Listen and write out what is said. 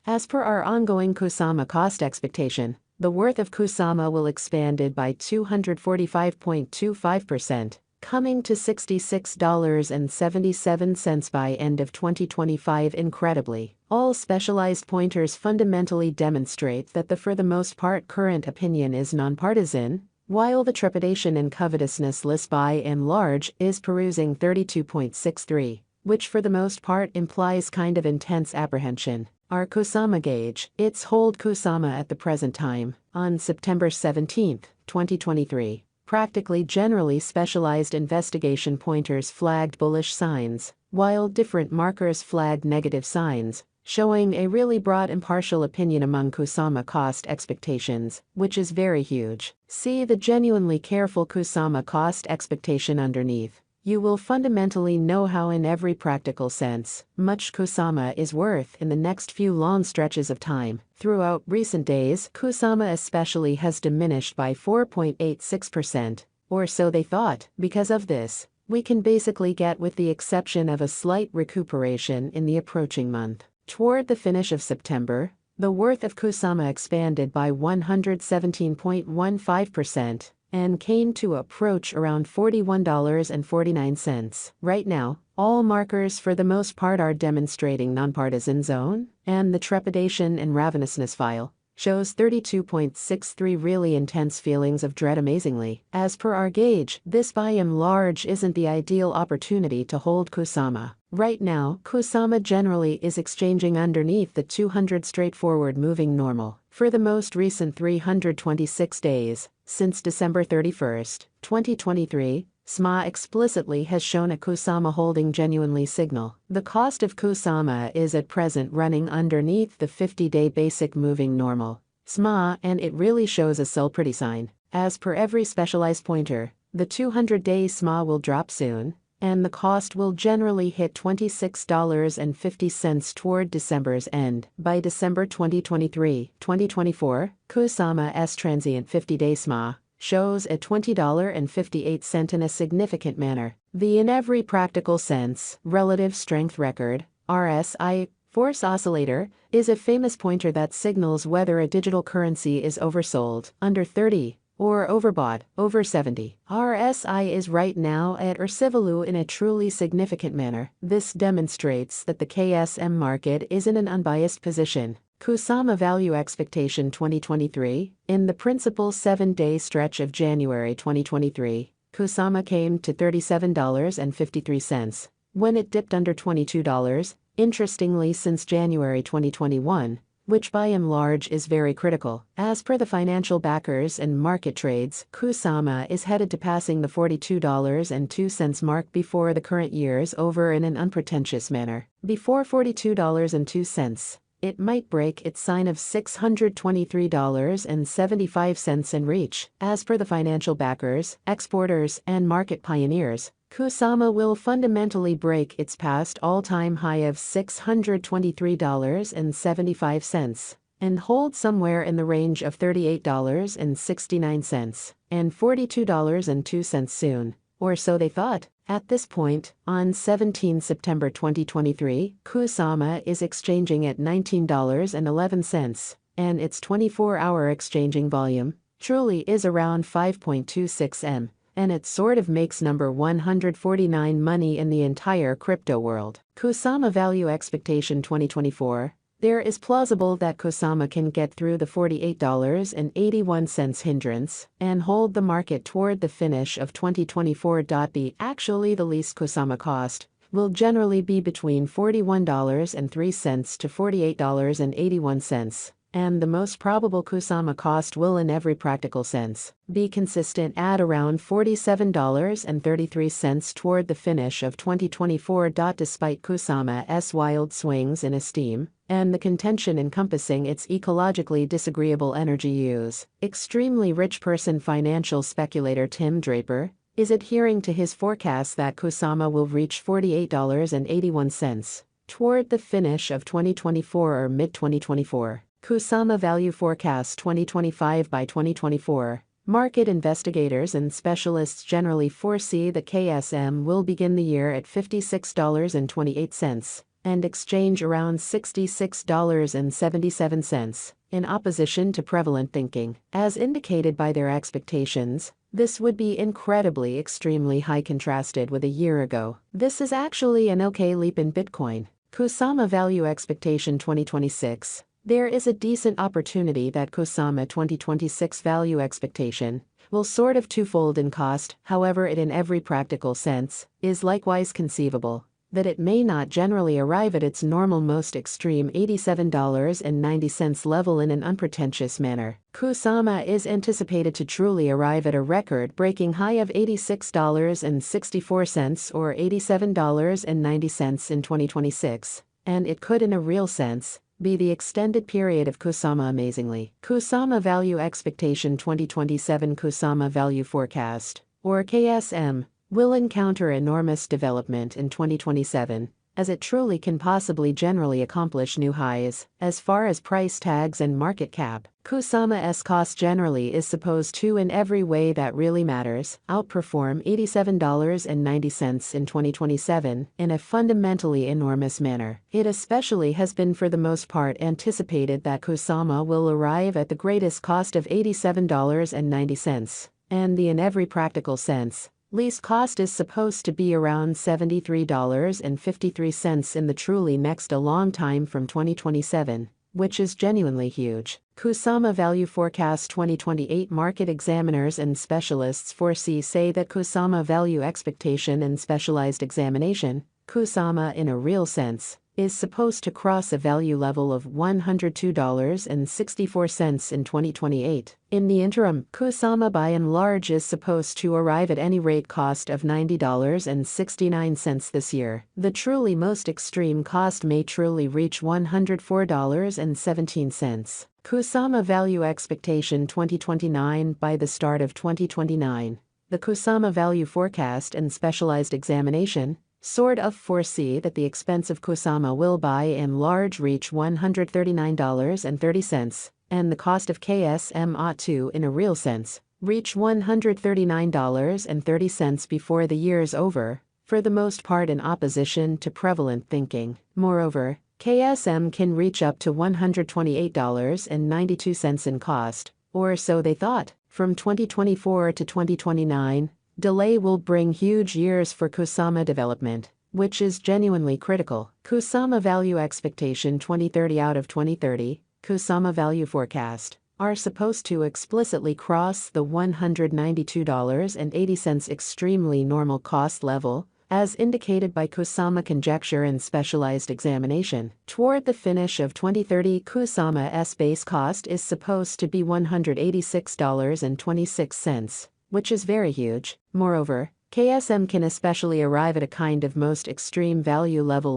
As per our ongoing Kusama cost expectation, the worth of Kusama will expanded by 245.25%, coming to $66.77 by end of 2025. Incredibly, all specialized pointers fundamentally demonstrate that for the most part current opinion is nonpartisan, while the trepidation and covetousness list by and large is perusing 32.63, which for the most part implies kind of intense apprehension. Our Kusama gauge, its hold Kusama at the present time, on September 17, 2023. Practically generally specialized investigation pointers flagged bullish signs, while different markers flagged negative signs, showing a really broad impartial opinion among Kusama cost expectations, which is very huge. See the genuinely careful Kusama cost expectation underneath. You will fundamentally know how in every practical sense much Kusama is worth in the next few long stretches of time. Throughout recent days, Kusama especially has diminished by 4.86%, or so they thought. Because of this, we can basically get with the exception of a slight recuperation in the approaching month. Toward the finish of September, the worth of Kusama expanded by 117.15%. and came to approach around $41.49. Right now, all markers for the most part are demonstrating nonpartisan zone, and the trepidation and ravenousness file shows 32.63 really intense feelings of dread. Amazingly, as per our gauge, this by and large isn't the ideal opportunity to hold Kusama. Right now, Kusama generally is exchanging underneath the 200 straightforward moving normal for the most recent 326 days, since December 31, 2023. SMA explicitly has shown a Kusama holding genuinely signal. The cost of Kusama is at present running underneath the 50-day basic moving normal, SMA, and it really shows a sell pretty sign. As per every specialized pointer, the 200-day SMA will drop soon, and the cost will generally hit $26.50 toward December's end. By December 2023-2024, Kusama's transient 50-day SMA shows a $20.58 in a significant manner. The in every practical sense, relative strength record, RSI, force oscillator, is a famous pointer that signals whether a digital currency is oversold, under 30, or overbought, over 70. RSI is right now at Ursivalu in a truly significant manner. This demonstrates that the KSM market is in an unbiased position. Kusama value expectation 2023. In the principal 7-day stretch of January 2023, Kusama came to $37.53, when it dipped under $22. Interestingly, since January 2021, which by and large is very critical. As per the financial backers and market trades, Kusama is headed to passing the $42.02 mark before the current year's over in an unpretentious manner. Before $42.02, it might break its sign of $623.75 and reach. As per the financial backers, exporters, and market pioneers, Kusama will fundamentally break its past all-time high of $623.75 and hold somewhere in the range of $38.69 and $42.02 soon, or so they thought. At this point, on 17 September 2023, Kusama is exchanging at $19.11, and its 24-hour exchanging volume truly is around 5.26 M. and it sort of makes number 149 money in the entire crypto world. Kusama value expectation 2024. There is plausible that Kusama can get through the $48.81 hindrance and hold the market toward the finish of 2024. Actually, the least Kusama cost will generally be between $41.03 to $48.81. And the most probable Kusama cost will in every practical sense be consistent at around $47.33 toward the finish of 2024. Despite Kusama's wild swings in esteem, and the contention encompassing its ecologically disagreeable energy use, extremely rich person financial speculator Tim Draper is adhering to his forecast that Kusama will reach $48.81 toward the finish of 2024 or mid-2024. Kusama Value Forecast 2025 by 2024. Market investigators and specialists generally foresee the KSM will begin the year at $56.28 and exchange around $66.77. In opposition to prevalent thinking, as indicated by their expectations, this would be incredibly extremely high contrasted with a year ago. This is actually an okay leap in Bitcoin. Kusama Value Expectation 2026. There is a decent opportunity that Kusama 2026 value expectation will sort of twofold in cost, however it in every practical sense is likewise conceivable that it may not generally arrive at its normal most extreme $87.90 level in an unpretentious manner. Kusama is anticipated to truly arrive at a record-breaking high of $86.64 or $87.90 in 2026, and it could in a real sense be the extended period of Kusama amazingly. Kusama Value Expectation 2027 Kusama Value Forecast, or KSM, will encounter enormous development in 2027, as it truly can possibly generally accomplish new highs, as far as price tags and market cap. Kusama's cost generally is supposed to in every way that really matters, outperform $87.90 in 2027 in a fundamentally enormous manner. It especially has been for the most part anticipated that Kusama will arrive at the greatest cost of $87.90, and the in every practical sense least cost is supposed to be around $73.53 in the truly next a long time from 2027, which is genuinely huge. Kusama Value Forecast 2028 Market examiners and specialists foresee say that Kusama Value Expectation and Specialized Examination, Kusama in a real sense, is supposed to cross a value level of $102.64 in 2028. In the interim, Kusama by and large is supposed to arrive at any rate cost of $90.69 this year. The truly most extreme cost may truly reach $104.17. Kusama Value Expectation 2029 by the start of 2029. The Kusama Value Forecast and Specialized Examination sort of foresee that the expense of Kusama will by and large reach $139.30, and the cost of KSM ought to, in a real sense, reach $139.30 before the year's over, for the most part in opposition to prevalent thinking. Moreover, KSM can reach up to $128.92 in cost, or so they thought, from 2024 to 2029. Delay will bring huge years for Kusama development, which is genuinely critical. Kusama Value Expectation 2030 out of 2030, Kusama Value Forecast, are supposed to explicitly cross the $192.80 extremely normal cost level, as indicated by Kusama Conjecture and Specialized Examination. Toward the finish of 2030, Kusama's base cost is supposed to be $186.26. Which is very huge. Moreover, KSM can especially arrive at a kind of most extreme value level